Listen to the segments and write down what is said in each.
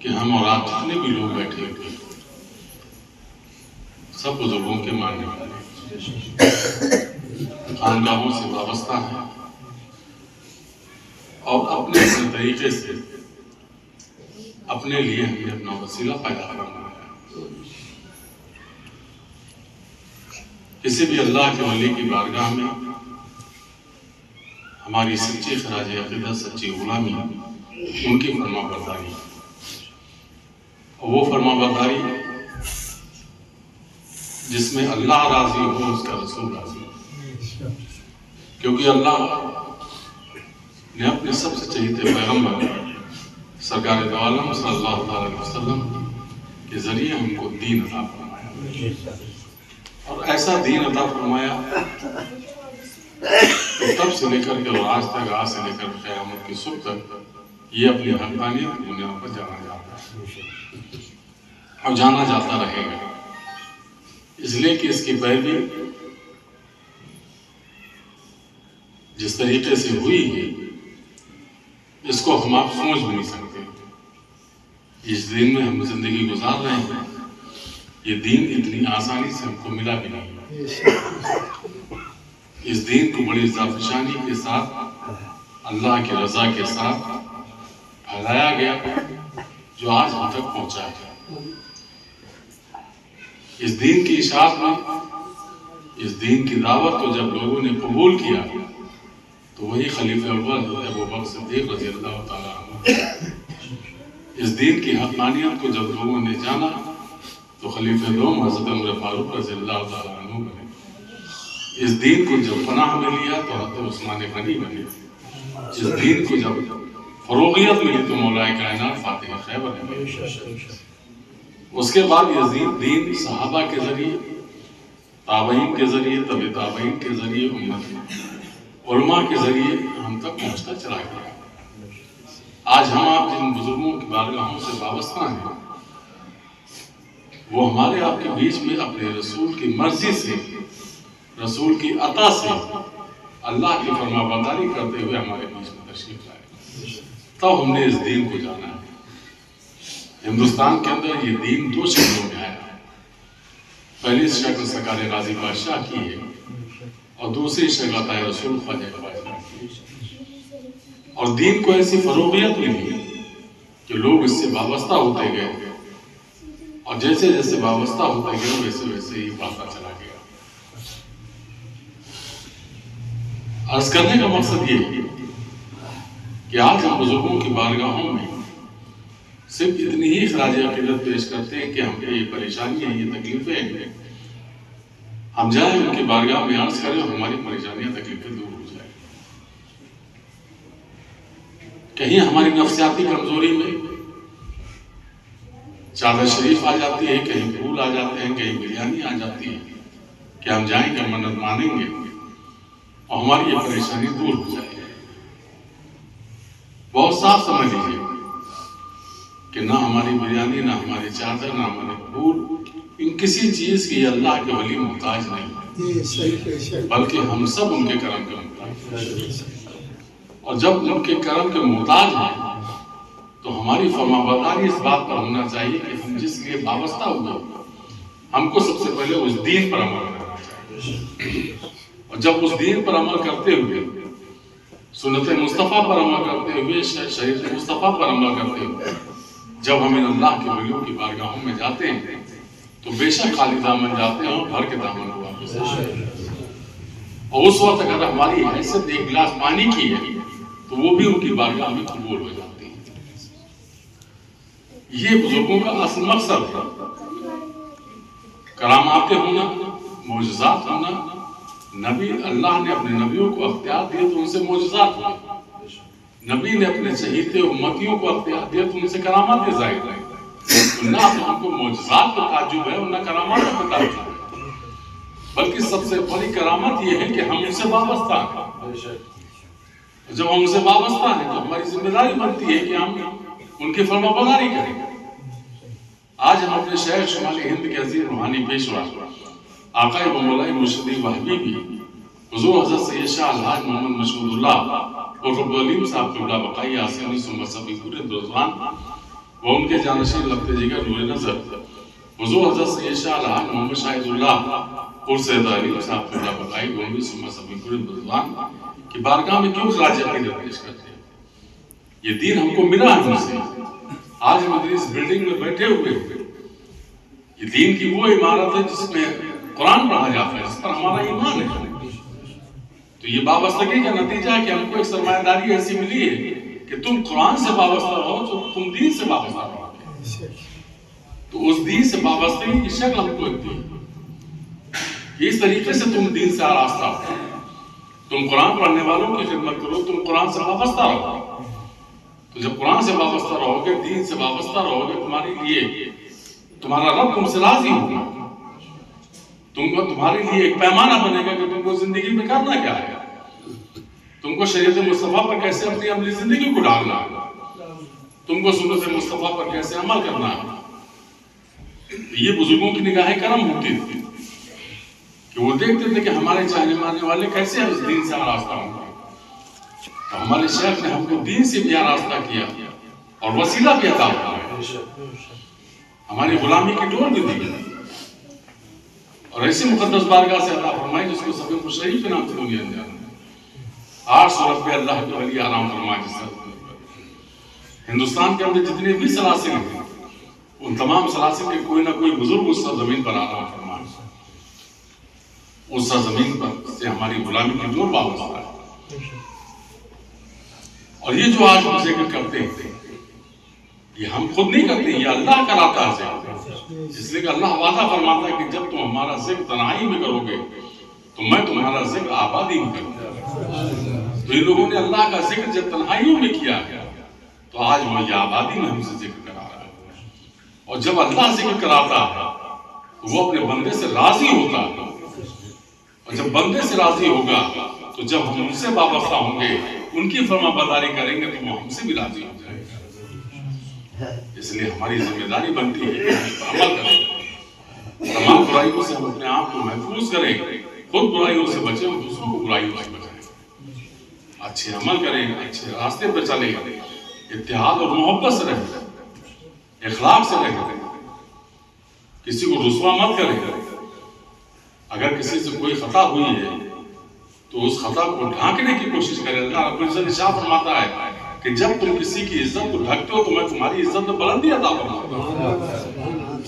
کہ ہم اور آپ جتنے بھی لوگ بیٹھے ہوئے سب بزرگوں کے ماننے والے خانقاہوں سے وابستہ ہیں اور اپنے طریقے سے اپنے لیے ہمیں اپنا وسیلہ پیدا کرنا ہے۔ کسی بھی اللہ کے ولی کی بارگاہ میں ہماری سچی خراج عقیدت، سچی غلامی ان کی فرما برداری، اور وہ فرما برداری جس میں اللہ راضی ہو، اس کا رسول راضی ہو، کیونکہ اللہ نے اپنے سب سے چہیتے پیغمبر سرکار دو عالم صلی اللہ علیہ وسلم کے ذریعے ہم کو دین عطا فرمایا، اور ایسا دین عطا فرمایا تو تب سے لے کر کے اور آج تک، آج سے لے کر قیامت کی صبح تک یہ اپنی حقانیت دنیا پر جانا جاتا ہے اور جانا جاتا رہے گا، اس لیے کہ اس کی پیروی جس طریقے سے ہوئی ہے اس کو ہم آپ سمجھ بھی نہیں سکتے۔ اس دین میں ہم زندگی گزار رہے ہیں، یہ دین اتنی آسانی سے ہم کو ملا بھی نہیں، اس دین کو بڑی ذافشانی کے ساتھ اللہ کی رضا کے ساتھ پھیلایا گیا جو آج ہم تک پہنچا ہے۔ اس دین کی اشاعت میں، اس دین کی دعوت کو جب لوگوں نے قبول کیا تو وہی خلیفہ اول ابوبکر صدیق رضی اللہ تعالیٰ عنہ، اس دین کی حقانیت کو جب لوگوں نے جانا تو خلیفہ دوم حضرت عمر فاروق رضی اللہ تعالیٰ عنہ بنے، اس دین کو جب پناہ میں لیا تو حضرت عثمان غنی بنے، اس دین کو جب فروغیت ملی تو مولا کائنات فاتح خیبر بنے۔ اس کے بعد یہ دین صحابہ کے ذریعے، تابعین کے ذریعے، طبع تابعین کے ذریعے، امت علماء کے ذریعے ہم تک پہنچتا چلا گیا۔ آج ہم آپ جن بزرگوں کی بارگاہوں سے وابستہ ہیں وہ ہمارے آپ کے بیچ میں اپنے رسول کی مرضی سے، رسول کی عطا سے، اللہ کی فرما برداری کرتے ہوئے ہمارے بیچ میں تشریف لائے، تب ہم نے اس دین کو جانا ہے۔ ہندوستان کے اندر یہ دین دو شکلوں میں آیا، پہلی شکل سرکار غازی بادشاہ کی ہے اور دوسری شکل عطا رسول خواجہ خواجہ کی ہے، اور دین کو ایسی فروغیت ملی کہ لوگ اس سے وابستہ ہوتے گئے، اور جیسے جیسے وابستہ ہوتے گئے ویسے ویسے ہی بڑھتا چلا گیا۔ عرض کرنے کا مقصد یہ ہے کہ آج ہم بزرگوں کی بارگاہوں میں صرف اتنی ہی خراج عقیدت پیش کرتے ہیں کہ ہم پہ یہ پریشانیاں، یہ تکلیفیں ہیں، ہم جائیں ان کی بارگاہ میں عرض کریں اور ہماری پریشانیاں، تکلیفیں دور ہو جائیں۔ کہیں ہماری نفسیاتی کمزوری میں چادر شریف آ جاتی ہے، کہیں پھول آ جاتے ہیں، کہیں بریانی آ جاتی ہے کہ ہم جائیں گے، منت مانیں گے اور ہماری یہ پریشانی دور ہو جائے گی۔ بہت صاف سمجھ لیجیے کہ نہ ہماری بریانی، نہ ہماری چادر، نہ ہمارے پھول، ان کسی چیز کی اللہ کے ولی محتاج نہیں، بلکہ ہم سب ان کے کرم کے محتاج ہیں، اور جب ان کے کرم کے محتاج ہیں تو ہماری فرما برداری اس بات پر ہونا چاہیے کہ ہم جس لیے وابستہ ہوئے ہم کو سب سے پہلے اس دین پر عمل کرنا چاہیے، اور جب اس دین پر عمل کرتے ہوئے، سنت مصطفیٰ پر عمل کرتے ہوئے، شریعت مصطفیٰ پر عمل کرتے ہوئے جب ہم ان اللہ کے ولیوں کی بارگاہوں میں جاتے ہیں تو بے شک خالی دامن جاتے ہیں اور بھر کے دامن کو واپس آتے ہیں، اور اس وقت اگر ہماری حیثیت ایک گلاس پانی کی ہے تو وہ بھی ان کی بارگاہ میں قبول ہو جاتی ہے۔ یہ بزرگوں کا اصل مقصد ہے، کرامات ہونا، معجزات ہونا۔ نبی، اللہ نے اپنے نبیوں کو اختیار دیے تو ان سے معجزات ہوئے، نبی نے اپنے چہیتے امتیوں کو اختیار دیا تو ان سے کرامات ظاہر ہوئی۔ نہ تو ہم کو معجزات پر تعجب ہے اور نہ کرامات پر تعجب ہے، بلکہ سب سے بڑی کرامت یہ ہے کہ ہم ان سے وابستہ ہیں۔ جب ہم ان سے وابستہ ہیں تو ہماری ذمہ داری بنتی ہے کہ ہم ان کی فرما برداری کریں۔ آج ہم اپنے شہر شمالی ہند کے عظیم روحانی پیشوا آقا و مولا مرشد وہابی بھی حضور حضرت سید شاہ الحاج محمد مشہود اللہ اور رب العلیم صاحب قبلہ بقائی آسانی سمت سبی پورے درزوان وہ ان کے جانشین لگتے جگر نور نظر حضور حضرت سید شاہ الہام محمد شاہد اللہ قرص تعلیم صاحب اللہ بقائی گونگی سمہ سبھی قرآن بزرگان کی بارگاہ میں کیوں خراج عقیدت پیش کرتے ہیں؟ یہ دین ہم کو ملا ہے ہم سے. آج ہم اس بلڈنگ میں بیٹھے ہوئے یہ دین کی وہ عمارت ہے جس میں قرآن پڑھا جاتا ہے، جس پر ہمارا ایمان ہے. تو یہ وابستگی کا نتیجہ ہے کہ ہم کو ایک سرمایہ داری ایسی ملی ہے کہ تم قرآن سے وابستہ رہو تو تم دین سے وابستہ رہو. تو اس دین سے وابستگی کی شکل ہم کو دی کہ اس طریقے سے تم دین سے آراستہ ہو. تم قرآن پڑھنے والوں کی خدمت کرو، تم قرآن سے وابستہ رہو. تو جب قرآن سے وابستہ رہو گے، دین سے وابستہ رہو گے، تمہارے لیے تمہارا رب تم سے راضی ہوگا. تمہارے لیے ایک پیمانہ بنے گا کہ تم کو زندگی میں کرنا کیا ہے، تم کو شریعت مصطفیٰ پر کیسے اپنی عملی زندگی کو ڈالنا ہے، تم کو سنت مصطفیٰ پر کیسے عمل کرنا ہے. یہ بزرگوں کی نگاہیں کرم ہوتی تھی کہ وہ دیکھتے تھے کہ ہمارے چاہنے ماننے والے کیسے اس دین سے آراستہ ہوں گے. تو ہمارے شیخ نے ہم کو دین سے بھی آراستہ کیا اور وسیلہ بھی عطا فرمایا، ہماری غلامی کی ڈور بھی دی اور ایسی مقدس بارگاہ سے عطا فرمائی جس کو سبھی کو شریف کے نام سے دنیا انجام ہے. 800 رب اللہ کے ولی آرام فرمائے. جس ہندوستان کے اندر جتنے بھی سلاسل ہیں ان تمام سلاسل کے کوئی نہ کوئی بزرگ اس سرزمین پر آرام فرمائے. اس سرزمین پر سے ہماری غلامی کی ڈور واپس آ رہا ہے. اور یہ جو آج ہم ذکر کرتے ہیں یہ ہم خود نہیں کرتے، یہ اللہ کراتا ہے ذکر. اس لیے کہ اللہ وعدہ فرماتا ہے کہ جب تم ہمارا ذکر تنہائی میں کرو گے تو میں تمہارا ذکر آبادی میں کروں گا. تو ان لوگوں نے اللہ کا ذکر جب تنہائیوں میں کیا تو آج وہ یہ آبادی میں ہم سے ذکر کرا رہا ہے. اور جب اللہ ذکر کراتا ہے تو وہ اپنے بندے سے راضی ہوتا ہے. اور جب بندے سے راضی ہوگا تو جب ہم ان سے وابستہ ہوں گے، ان کی فرما برداری کریں گے تو وہ ہم سے بھی راضی ہو جائے گا. اس لیے ہماری ذمہ داری بنتی ہے کہ ہم عمل کریں، تمام برائیوں سے ہم اپنے آپ کو محفوظ کریں، خود برائیوں سے بچیں اور دوسروں کو برائیوں سے بچائیں. اچھے عمل کریں، اچھے راستے پہ چلیں، اتحاد اور محبت سے رہیں، اخلاق سے رہیں، کسی کو رسوا مت کریں. اگر کسی سے کوئی خطا ہوئی ہے تو اس خطا کو ڈھانکنے کی کوشش کریں. اللہ رب العزت ارشاد فرماتا ہے کہ جب تم کسی کی عزت کو ڈھکتے ہو تو میں تمہاری عزت میں بلندی عطا فرماتا ہوں،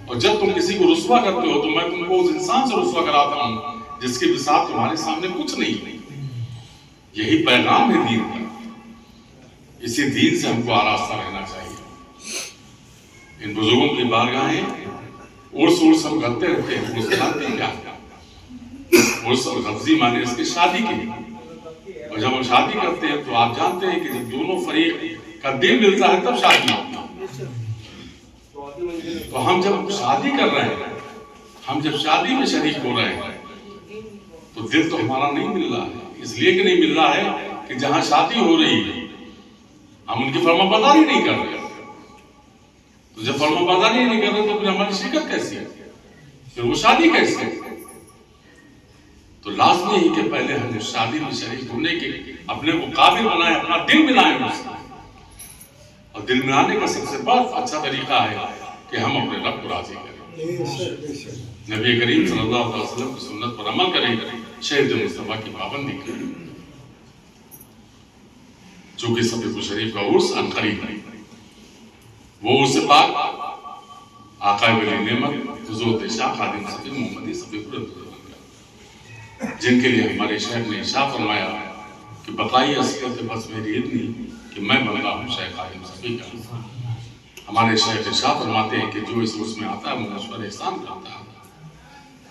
اور جب تم کسی کو رسوا کرتے ہو تو میں تم کو اس انسان سے رسوا کراتا ہوں جس کے بساط تمہارے سامنے کچھ نہیں. یہی پیغام ہے دین کا. اسی دین سے ہم کو آراستہ رہنا چاہیے. ان بزرگوں کی بارگاہیں عرس ہم کرتے رہتے ہیں. عرس کرتے ہیں کیا؟ عرس اور غفزی مانے اس کی شادی کی. اور جب ہم شادی کرتے ہیں تو آپ جانتے ہیں کہ جب دونوں فریق کا دل ملتا ہے تب شادی ہوتی ہے. تو ہم جب شادی کر رہے ہیں، ہم جب شادی میں شریک ہو رہے ہیں تو دل تو ہمارا نہیں مل رہا ہے. اس لیے کہ نہیں مل رہا ہے کہ جہاں شادی ہو رہی ہے ہم ان کی فرما برداری نہیں کر رہے. تو جب فرما برداری نہیں کر رہے تو پھر ہماری شرکت کیسی ہے، پھر وہ شادی کیسی ہے؟ تو لازمی ہے کہ پہلے ہم شادی میں شریک ہونے کے اپنے کو قابل بنائیں، اپنا دل ملائیں اس سے. اور دل ملانے کا سب سے بہت اچھا طریقہ ہے کہ ہم اپنے رب کو راضی کریں، نبی کریم صلی اللہ علیہ وسلم کی سنت پر عمل کریں، شہید مصطفیٰ کی پابندی کریں. چونکہ سبیق شریف کا عرس عنقریب ہے. وہ عرس پاک آقا ولی نعمت حضور شاہ خادم سبیق محمدی سبیق جن کے لیے ہمارے شیخ نے ارشاد فرمایا کہ بقائی اصلیت بس میری اتنی کہ میں بندہ ہوں شیخ خادم سبیق کا. ہمارے شیخ ارشاد فرماتے ہیں کہ جو اس عرس میں آتا ہے وہ مجھ پر احسان کرتا ہے.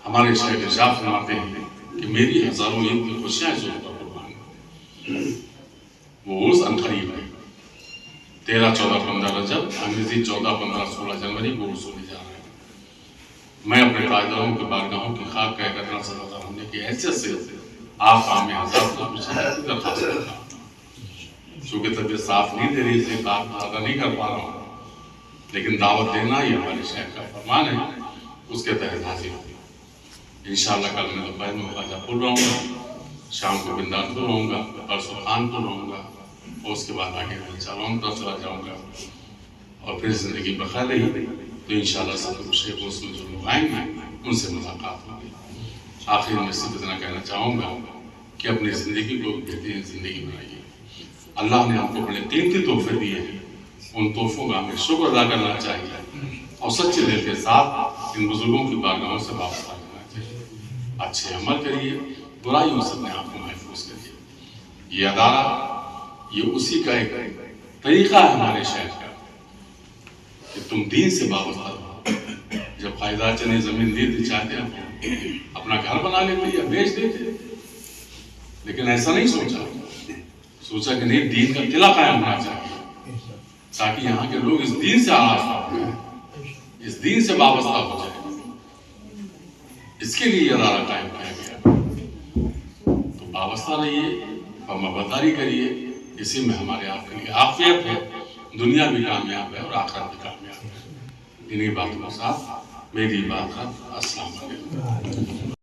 ہمارے شیخ ارشاد فرماتے ہیں کہ میری ہزاروں عید کی خوشیاں اس عرس پر قربان. وہ عرس عنقریب ہے. 13، 14، 15 رجب انگریزی 14، 15، 16 جنوری کو عرس ہونے جا رہا ہے. میں اپنے تاجداروں کے بارگاہوں کی خاک کہہ کر صدقہ ہونے کی حیثیت سے آپ عام حضرات کو کچھ درخواست کرتا ہوں. چونکہ طبیعت صاف نہیں دے رہی، اس لیے بات زیادہ نہیں کر پا رہا ہوں، لیکن دعوت دینا یہ ہمارے شیخ کا فرمان ہے، اس کے تحت حاضر ہوں. انشاءاللہ کل میں دوپہر میں خواجہ پور رہوں گا، شام کو بندان پور رہوں گا، پرسوں خان پور رہوں گا، اور اس کے بعد آگے میں چالوں طرف چلا جاؤں گا. اور پھر زندگی بخیر رہی تو انشاءاللہ سب شیخوں سے جو لوگ آئیں گے ان سے ملاقات ہوگی۔ آخر میں صرف اتنا کہنا چاہوں گا کہ اپنی زندگی کو بہترین زندگی بنائیے۔ اللہ نے ہم کو بڑے قیمتی تحفے دیے ہیں، ان تحفوں کا ہمیں شکر ادا کرنا چاہیے اور سچے دل کے ساتھ ان بزرگوں کی بارگاہوں سے وابستہ کرنا چاہیے۔ اچھے عمل کریے، برائیوں سے اپنے آپ کو محفوظ کریے۔ یہ ادارہ یہ اسی کا ایک طریقہ ہے ہمارے شہر کا کہ تم دین سے وابستہ رہو۔ جب قائدہ چنے زمین دیتے چاہتے ہیں اپنا گھر بنا لیتے یا بیچ دیتے، لیکن ایسا نہیں سوچا کہ نہیں، دین کا قلعہ قائم ہونا چاہیے تاکہ یہاں کے لوگ اس دین سے آراستہ ہو جائیں، اس دین سے وابستہ ہو جائیں۔ اس کے لیے یہ ادارہ قائم کیا گیا، تو وابستہ رہیے اور مباداری کریے، اسی میں ہمارے آپ کے لیے عافیت ہے، دنیا بھی کامیاب ہے اور آخرت بھی کامیاب ہے۔ انہی باتوں کے ساتھ میری بات السلام علیکم۔